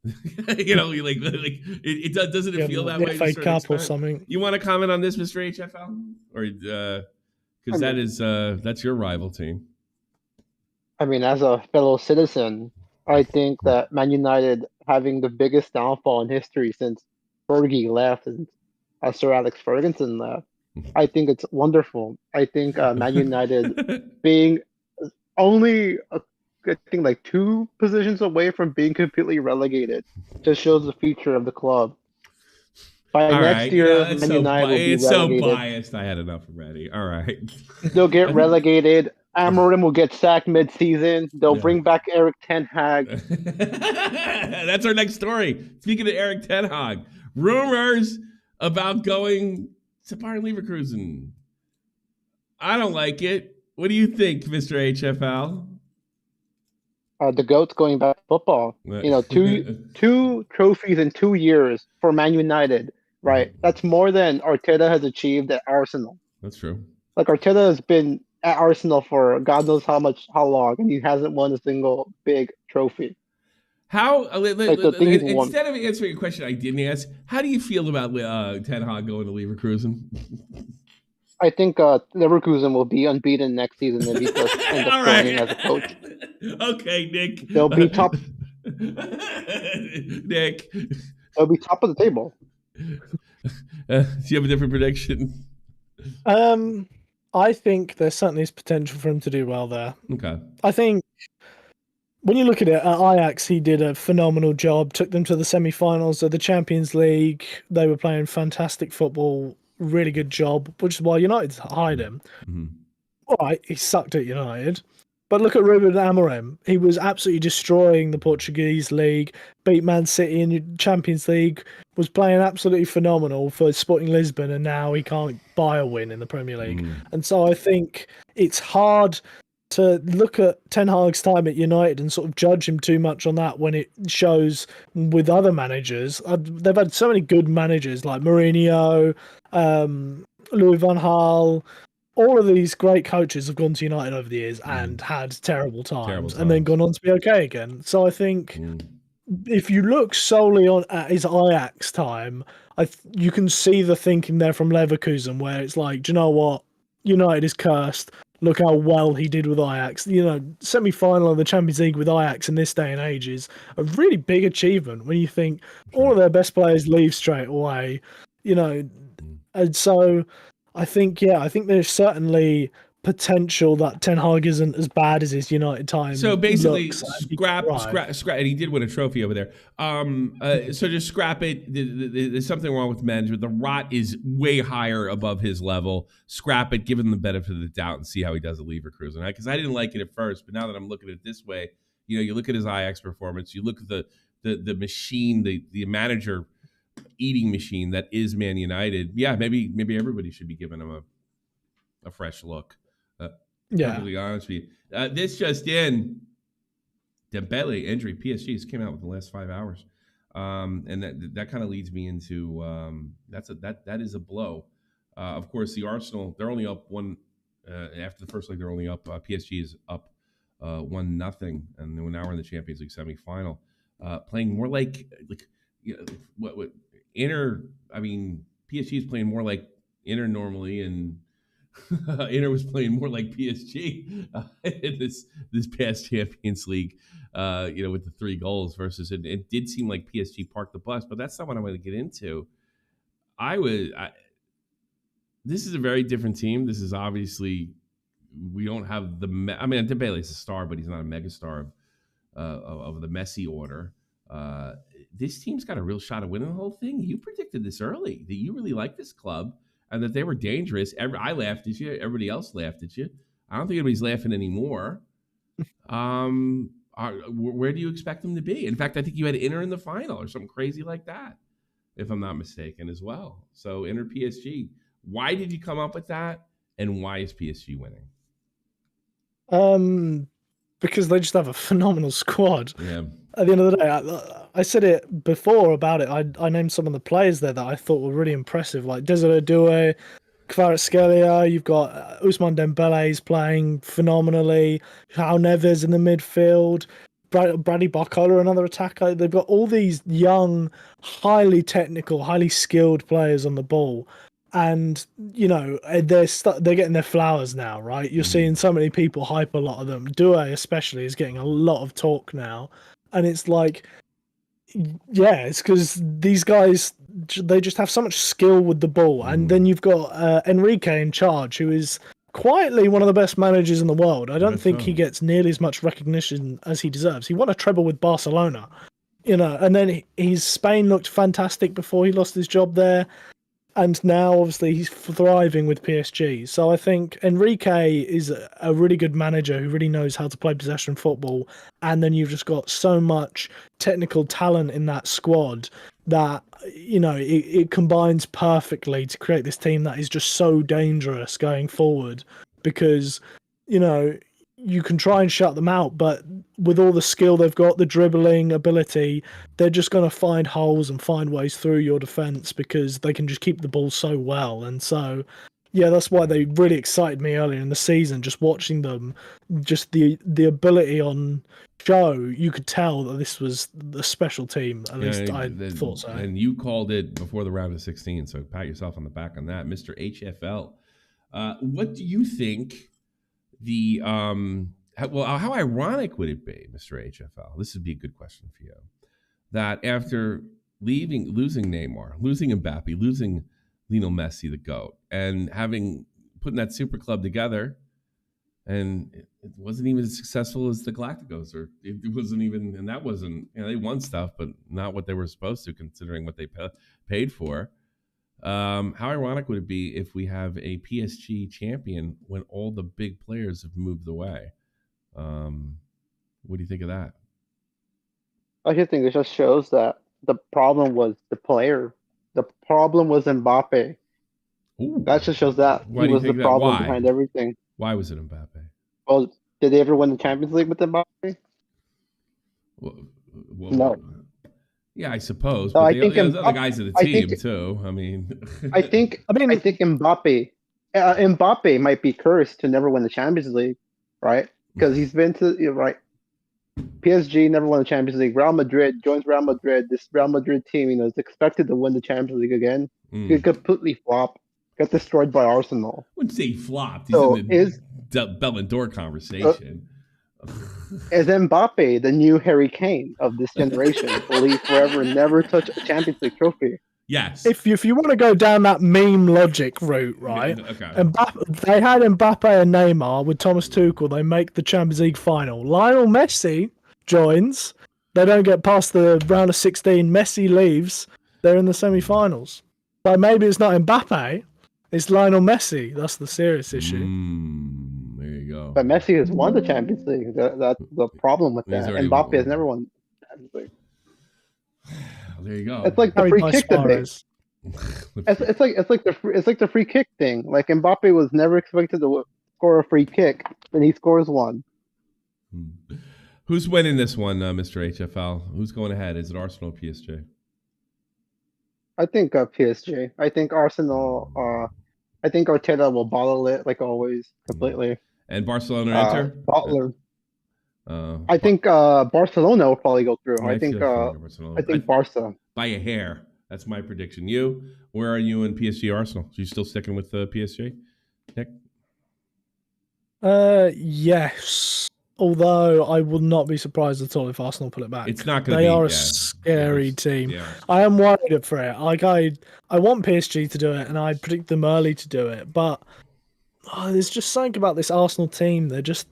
A: It doesn't it feel that way?
C: FA Cup or something.
A: You want to comment on this, Mr. HFL, or because that's your rival team?
B: I mean, as a fellow citizen, I think that Man United having the biggest downfall in history since Fergie left and Sir Alex Ferguson left, I think it's wonderful. I think Man United being only I think like 2 positions away from being completely relegated just shows the future of the club. By next year, Man United will be relegated.
A: It's so biased. I had enough already. All right.
B: They'll get relegated. Amorim will get sacked mid-season. They'll bring back Eric Ten Hag.
A: That's our next story. Speaking of Eric Ten Hag, rumors about going to Bayern Leverkusen. I don't like it. What do you think, Mr. HFL?
B: The GOAT's going back to football. You know, two trophies in 2 years for Man United, right? That's more than Arteta has achieved at Arsenal.
A: That's true.
B: Like Arteta has been at Arsenal for God knows how long, and he hasn't won a single big trophy.
A: How
B: Like the thing he's won.
A: instead of answering a question I didn't ask, how do you feel about Ten Hag going to Leverkusen?
B: I think Leverkusen will be unbeaten next season if he does end up joining as a coach.
A: Okay, Nick.
B: They'll be top.
A: Nick.
B: They'll be top of the table.
A: Do you have a different prediction?
C: I think there certainly is potential for him to do well there.
A: Okay.
C: I think when you look at it, at Ajax, he did a phenomenal job, took them to the semi-finals of the Champions League. They were playing fantastic football, really good job, which is why United hired him.
A: Mm-hmm.
C: All right, he sucked at United. But look at Ruben Amorim. He was absolutely destroying the Portuguese league, beat Man City in the Champions League, was playing absolutely phenomenal for Sporting Lisbon, and now he can't buy a win in the Premier League. And so I think it's hard to look at Ten Hag's time at United and sort of judge him too much on that when it shows with other managers. They've had so many good managers like Mourinho, Louis van Gaal. All of these great coaches have gone to United over the years and had terrible times and then gone on to be okay again. So I think if you look solely on at his Ajax time, you can see the thinking there from Leverkusen where it's like, do you know what? United is cursed. Look how well he did with Ajax. You know, semi-final of the Champions League with Ajax in this day and age is a really big achievement when you think all of their best players leave straight away, you know. And so I think there's certainly potential that Ten Hag isn't as bad as his United time.
A: So basically,
C: looks,
A: scrap, and he did win a trophy over there. So just scrap it. There's something wrong with management. The rot is way higher above his level. Scrap it, give him the benefit of the doubt, and see how he does at Leverkusen. Because I didn't like it at first, but now that I'm looking at it this way, you know, you look at his Ajax performance, you look at the machine, the manager eating machine that is Man United. Yeah, maybe everybody should be giving him a fresh look. Perfectly honest with you. This just in, Dembele injury. PSG just came out with the last 5 hours, and that kind of leads me into that is a blow. Of course, the Arsenal, they're only up one after the first leg. They're only up. PSG is up 1-0, and now we're in the Champions League semifinal, playing more like you know, what Inter. I mean, PSG is playing more like Inter normally, and Inter was playing more like PSG in this past Champions League, with the 3 goals versus it did seem like PSG parked the bus, but that's not what I'm going to get into. This is a very different team. This is obviously, we don't have Dembele is a star, but he's not a megastar of the Messi order. This team's got a real shot of winning the whole thing. You predicted this early, that you really like this club and that they were dangerous. I laughed at you. Everybody else laughed at you. I don't think anybody's laughing anymore. Where do you expect them to be? In fact, I think you had Inter in the final or something crazy like that, if I'm not mistaken, as well. So Inter PSG. Why did you come up with that? And why is PSG winning?
C: Because they just have a phenomenal squad.
A: Yeah.
C: At the end of the day, I said it before about it. I named some of the players there that I thought were really impressive, like Desiree Doué, Kvaratskhelia. You've got Ousmane Dembele's playing phenomenally. João Neves in the midfield. Bradley Barcola, another attacker. They've got all these young, highly technical, highly skilled players on the ball. And, you know, they're getting their flowers now, right? You're seeing so many people hype a lot of them. Doué especially is getting a lot of talk now. And it's like, yeah, it's because these guys, they just have so much skill with the ball. And then you've got Enrique in charge, who is quietly one of the best managers in the world. I don't think he gets nearly as much recognition as he deserves. He won a treble with Barcelona, you know, and then Spain looked fantastic before he lost his job there. And now, obviously, he's thriving with PSG. So I think Enrique is a really good manager who really knows how to play possession football. And then you've just got so much technical talent in that squad that, you know, it combines perfectly to create this team that is just so dangerous going forward. because, you know, you can try and shut them out, but with all the skill they've got, the dribbling ability, they're just going to find holes and find ways through your defense because they can just keep the ball so well. And so, yeah, that's why they really excited me earlier in the season, just watching them, just the ability on show. You could tell that this was the special team. At least I thought so.
A: And you called it before the round of 16, so pat yourself on the back on that. Mr. HFL, what do you think how ironic would it be, Mr. HFL? This would be a good question for you. That after losing Neymar, losing Mbappe, losing Lionel Messi, the GOAT, and putting that super club together, and it wasn't even as successful as the Galacticos, or it wasn't even, and that wasn't, they won stuff, but not what they were supposed to, considering what they paid for. How ironic would it be if we have a PSG champion when all the big players have moved away? What do you think of that?
B: I just think it just shows that the problem was the player. The problem was Mbappe.
A: Ooh.
B: That just shows that he was the problem behind everything.
A: Why was it Mbappe?
B: Well, did they ever win the Champions League with Mbappe? No.
A: Yeah, I suppose.
B: No,
A: but
B: I think
A: the other guys of the team too. I mean,
B: I think Mbappe might be cursed to never win the Champions League, right? Because he's been to right. PSG never won the Champions League. Real Madrid joins Real Madrid. This Real Madrid team, is expected to win the Champions League again. He completely flop. Got destroyed by Arsenal.
A: I wouldn't say he flopped. He's in the Ballon d'Or conversation.
B: Is Mbappe the new Harry Kane of this generation? Will he forever never touch a Champions League trophy?
A: Yes.
C: If you want to go down that meme logic route, right?
A: Okay.
C: They had Mbappe and Neymar with Thomas Tuchel. They make the Champions League final. Lionel Messi joins. They don't get past the round of 16. Messi leaves. They're in the semi-finals. So maybe it's not Mbappe. It's Lionel Messi. That's the serious issue.
A: There you go.
B: But Messi has won the Champions League. That's the problem with that. Mbappe has never won the Champions League.
A: There you go.
B: It's like the free kick thing. It's like the free kick thing. Like Mbappe was never expected to score a free kick, and he scores one.
A: Who's winning this one, Mr. HFL? Who's going ahead? Is it Arsenal or PSG?
B: I think PSG. I think Arsenal. I think Arteta will bottle it like always, completely.
A: And Barcelona Inter?
B: Bottler. I think Barcelona will probably go through. I think Barca.
A: By a hair. That's my prediction. You? Where are you in PSG Arsenal? Are you still sticking with PSG? Nick?
C: Yes. Although I would not be surprised at all if Arsenal pull it back.
A: It's not going to be.
C: They are a scary team.
A: Yeah.
C: I am worried for it. Like I want PSG to do it, and I predict them early to do it. But there's just something about this Arsenal team. They're just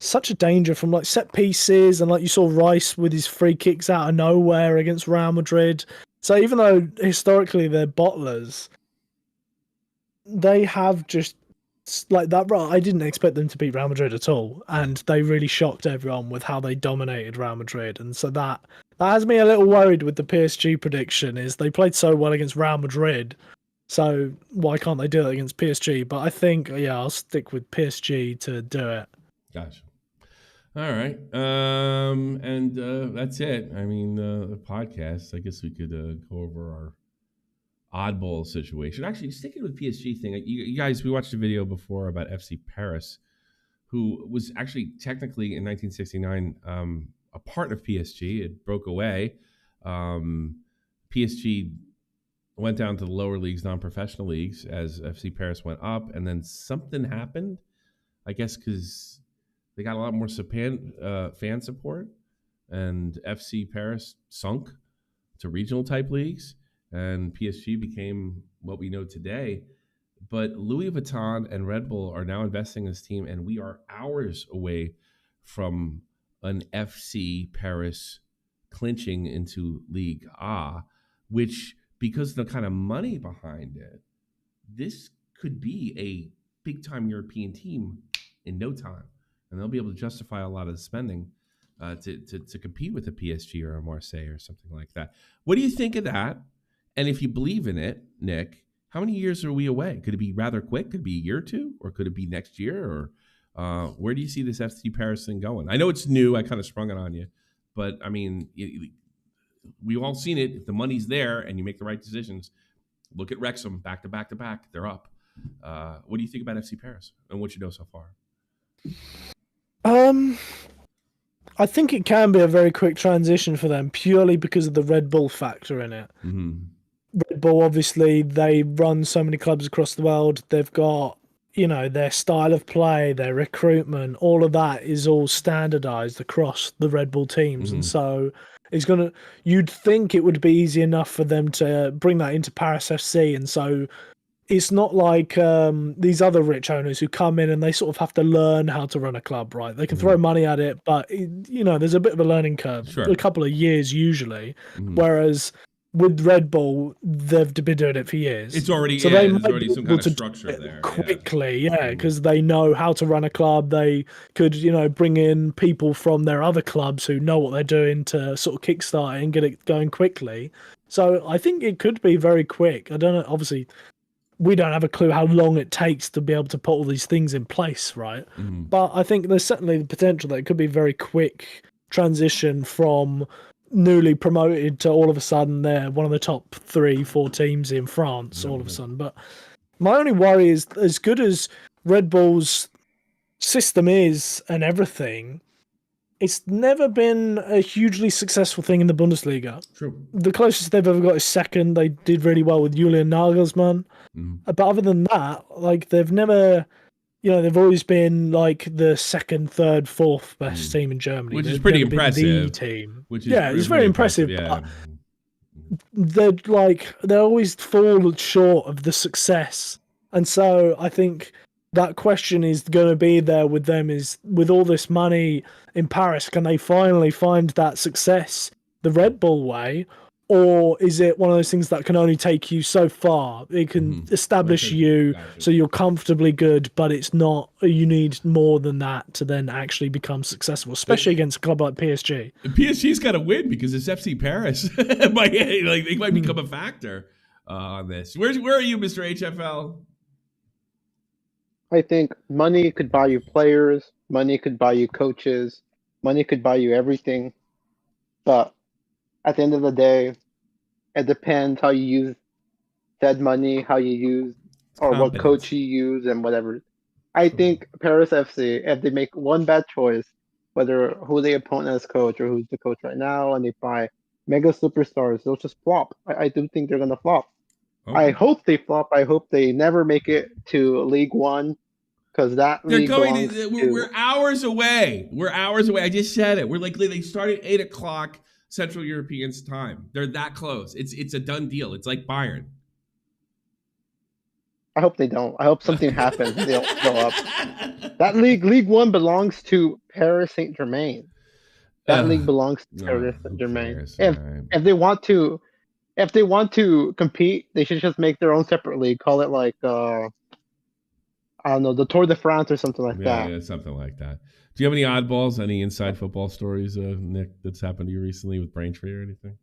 C: such a danger from like set pieces, and like you saw Rice with his free kicks out of nowhere against Real Madrid. So even though historically they're bottlers, they have just like that. I didn't expect them to beat Real Madrid at all, and they really shocked everyone with how they dominated Real Madrid. And so that has me a little worried with the PSG prediction. Is they played so well against Real Madrid, so why can't they do it against PSG? But I think I'll stick with PSG to do it.
A: Gotcha. All right. And that's it. I mean, the podcast, I guess we could go over our oddball situation. Actually, sticking with PSG thing, you guys, we watched a video before about FC Paris, who was actually technically in 1969 a part of PSG. It broke away. PSG went down to the lower leagues, non-professional leagues, as FC Paris went up, and then something happened, I guess, because they got a lot more fan support, and FC Paris sunk to regional type leagues, and PSG became what we know today. But Louis Vuitton and Red Bull are now investing in this team, and we are hours away from an FC Paris clinching into Ligue A, which, because of the kind of money behind it, this could be a big-time European team in no time. And they'll be able to justify a lot of the spending to compete with a PSG or a Marseille or something like that. What do you think of that? And if you believe in it, Nick, How many years are we away? Could it be rather quick? Could it be a year or two? Or could it be next year? Or where do you see this FC Paris thing going? I know it's new. I kind of sprung it on you. But, I mean, we've all seen it. If the money's there and you make the right decisions, look at Wrexham back to back to back. They're up. What do you think about FC Paris and what you know so far?
C: I think it can be a very quick transition for them purely because of the Red Bull factor in it.
A: Mm-hmm.
C: Red Bull, obviously, they run so many clubs across the world. They've got, their style of play, their recruitment, all of that is all standardized across the Red Bull teams.
A: Mm-hmm.
C: And so you'd think it would be easy enough for them to bring that into Paris FC. And so it's not like these other rich owners who come in and they sort of have to learn how to run a club, right? They can throw money at it, but there's a bit of a learning curve, a couple of years usually. Whereas with Red Bull, they've been doing it for years.
A: It's already
C: so
A: there's already some kind of structure there
C: quickly, because they know how to run a club. They could bring in people from their other clubs who know what they're doing to sort of kickstart it and get it going quickly. So I think it could be very quick. I don't know, obviously we don't have a clue how long it takes to be able to put all these things in place, right? But I think there's certainly the potential that it could be a very quick transition from newly promoted to all of a sudden they're one of the top 3-4 teams in France all of a sudden. But my only worry is, as good as Red Bull's system is and everything, it's never been a hugely successful thing in the Bundesliga.
A: True.
C: The closest they've ever got is second. They did really well with Julian Nagelsmann. But other than that, like, they've never, they've always been like the second, third, fourth best team in Germany.
A: Which is pretty impressive.
C: The team.
A: Which is
C: it's very impressive.
A: Yeah.
C: But they always fall short of the success. And so I think that question is going to be there with them, is with all this money in Paris, can they finally find that success the Red Bull way? Or is it one of those things that can only take you so far? It can establish you so you're comfortably good, but it's not, you need more than that to then actually become successful, especially against a club like PSG.
A: PSG's got to win because it's FC Paris. They might become a factor on this. Where are you, Mr. HFL?
B: I think money could buy you players, money could buy you coaches, money could buy you everything. But at the end of the day, it depends how you use said money, how you use, or what coach you use, and whatever. I think Paris FC, if they make one bad choice, whether who they appoint as coach or who's the coach right now, and they buy mega superstars, they'll just flop. I do think they're going to flop. Okay. I hope they flop. I hope they never make it to League One, because
A: we're hours away. We're hours away. I just said it. They start at 8 o'clock Central European time. They're that close. It's a done deal. It's like Bayern.
B: I hope they don't. I hope something happens. They don't go up. That League One belongs to Paris Saint-Germain. That league belongs to Paris Saint-Germain. If they want to compete, they should just make their own separate league. Call it like I don't know, the Tour de France or something like that.
A: Yeah, something like that. Do you have any oddballs, any inside football stories, Nick, that's happened to you recently with Braintree or anything?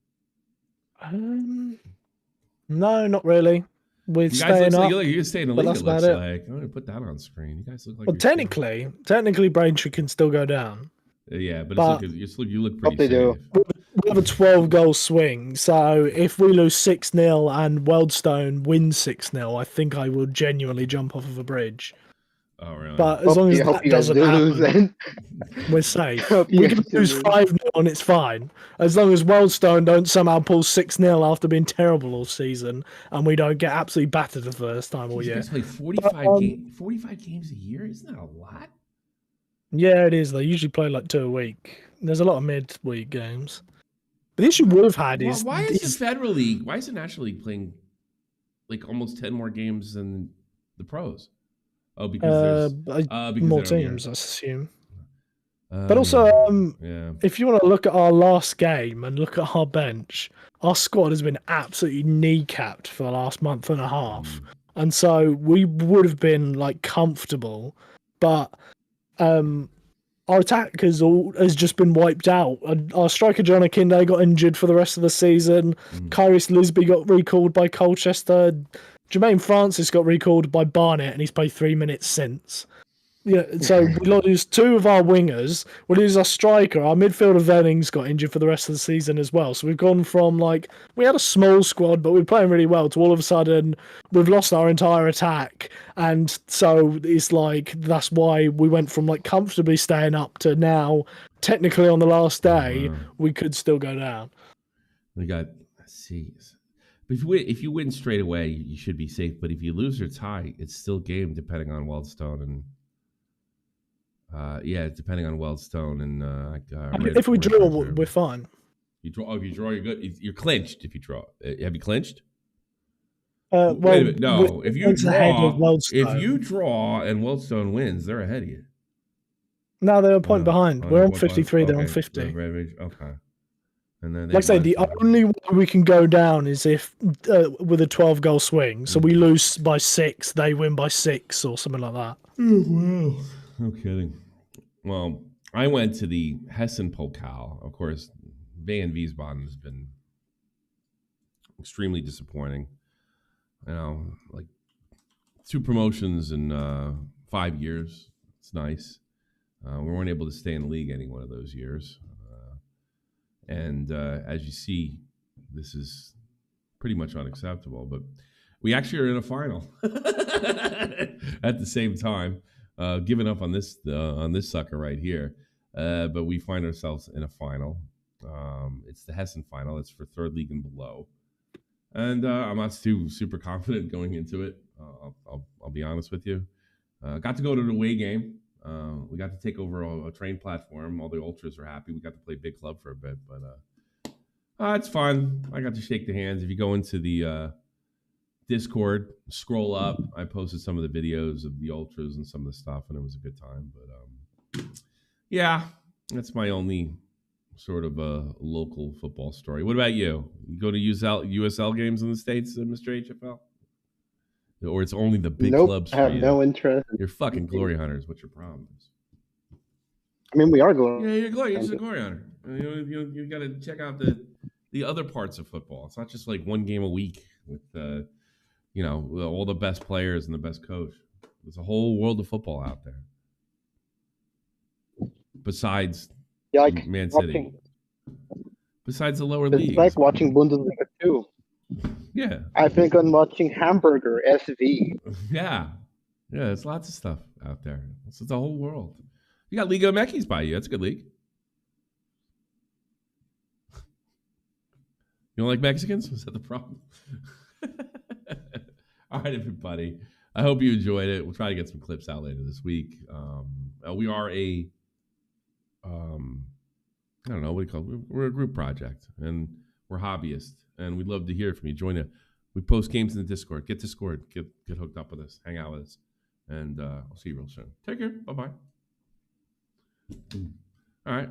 C: No, not really. We're staying up.
A: You're staying in the league, it looks like. I'm going to put that on screen. You guys look like
C: technically Braintree can still go down.
A: Yeah, but you look pretty safe.
B: Do.
C: We have a 12-goal swing, so if we lose 6-0 and Weldstone wins 6-0, I think I will genuinely jump off of a bridge.
A: Oh, really?
C: But as long as that doesn't happen, we're safe. We can lose 5-0 and it's fine. As long as Weldstone don't somehow pull 6-0 after being terrible all season and we don't get absolutely battered the first time all year.
A: You guys play 45 games a year? Isn't that a lot?
C: Yeah, it is. They usually play like 2 a week. There's a lot of mid-week games. But the issue we've had is...
A: Why is the Federal League, why is the National League playing like almost 10 more games than the pros? Oh, because there's
C: more teams, I assume. But also, if you want to look at our last game and look at our bench, our squad has been absolutely kneecapped for the last month and a half. And so we would have been like comfortable, but our attack has just been wiped out. Our striker John Akinde got injured for the rest of the season. Kairis Lisby got recalled by Colchester. Jermaine Francis got recalled by Barnett, and he's played 3 minutes since. Yeah, so we lose 2 of our wingers. We lose our striker. Our midfielder Vennings got injured for the rest of the season as well. So we've gone from we had a small squad, but we're playing really well, to all of a sudden we've lost our entire attack. And so it's that's why we went from comfortably staying up to now, technically on the last day, we could still go down.
A: We got, let's see. But if you win straight away, you should be safe. But if you lose or tie, it's still game depending on Wealdstone and. Depending on Wealdstone and
C: if we draw, we're fine.
A: You draw. Oh, if you draw, you're good. You're clinched if you draw. Have you clinched?
C: Wait a minute.
A: No. If you draw and Wealdstone wins, they're ahead of you.
C: No, they're a point behind. We're on 53. They're on 50.
A: Okay. And then
C: like I say, the only way we can go down is if with a 12-goal swing. So we lose by 6, they win by 6, or something like that.
A: Wow. No kidding. Well, I went to the Hessen Pokal. Of course, Van Wiesbaden has been extremely disappointing. 2 promotions in 5 years. It's nice. We weren't able to stay in the league any one of those years. And as you see, this is pretty much unacceptable. But we actually are in a final at the same time. Giving up on this sucker right here, but we find ourselves in a final. It's the Hessen final. It's for 3rd league and below, and I'm not super confident going into it. I'll be honest with you. Got to go to the away game. We got to take over a train platform. All the ultras are happy. We got to play big club for a bit, but it's fun. I got to shake the hands. If you go into the Discord, scroll up. I posted some of the videos of the ultras and some of the stuff, and it was a good time. But yeah, that's my only sort of a local football story. What about you? You go to USL games in the States, Mr. HFL? Or it's only the big clubs for you?
B: I have no interest.
A: You're fucking glory hunters. What's your problem?
B: I mean, we are glory.
A: Yeah, you're just a glory hunter. You got to check out the other parts of football. It's not just like one game a week with all the best players and the best coach. There's a whole world of football out there. Besides Man City. Besides the lower leagues.
B: It's like watching Bundesliga too.
A: Yeah.
B: I think I'm watching Hamburger SV.
A: Yeah. Yeah, there's lots of stuff out there. It's a whole world. You got Liga MX by you. That's a good league. You don't like Mexicans? Was that the problem? All right, everybody. I hope you enjoyed it. We'll try to get some clips out later this week. We are I don't know, what do you call it? We're a group project, and we're hobbyists, and we'd love to hear from you. Join it. We post games in the Discord. Get Discord. Get hooked up with us. Hang out with us. And I'll see you real soon. Take care. Bye-bye. All right.